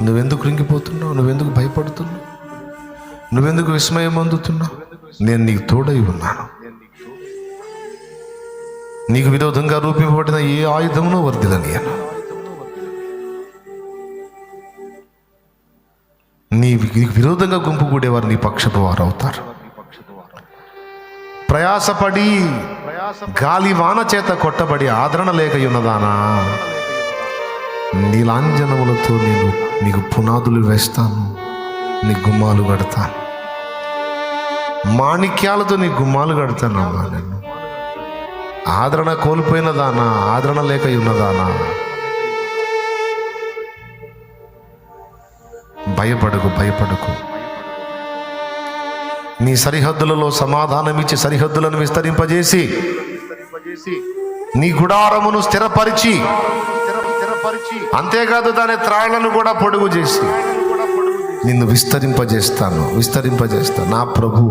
నువ్వెందుకు కృంగిపోతున్నావు? నువ్వెందుకు భయపడుతున్నావు? నువ్వెందుకు విస్మయం పొందుతున్నావు? నేను నీకు తోడై ఉన్నాను. నీకు విరోధంగా రూపింపబడిన ఏ ఆయుధమును వర్ధిల్లనియను. నీకు విరోధంగా గుంపు కూడేవారు నీ పక్షపు వారు అవుతారు. ప్రయాసపడి గాలి వాన చేత కొట్టబడి ఆదరణ లేక ఉన్నదానా, నీలాంజనములతో నేను నీకు పునాదులు వేస్తాను, నీ గుమ్మాలు కడతాను. మాణిక్యాలతో నీ గుమ్మాలు కడతాను. నేను ఆదరణ కోల్పోయిన దానా, ఆదరణ లేక ఉన్నదానా, భయపడకు, భయపడకు. నీ సరిహద్దులలో సమాధానమిచ్చి సరిహద్దులను విస్తరింపజేసి నీ గుడారమును స్థిరపరిచి, అంతేకాదు దాని త్రాళ్లను కూడా పొడుగు చేసి నిన్ను విస్తరింపజేస్తాను. నా ప్రభు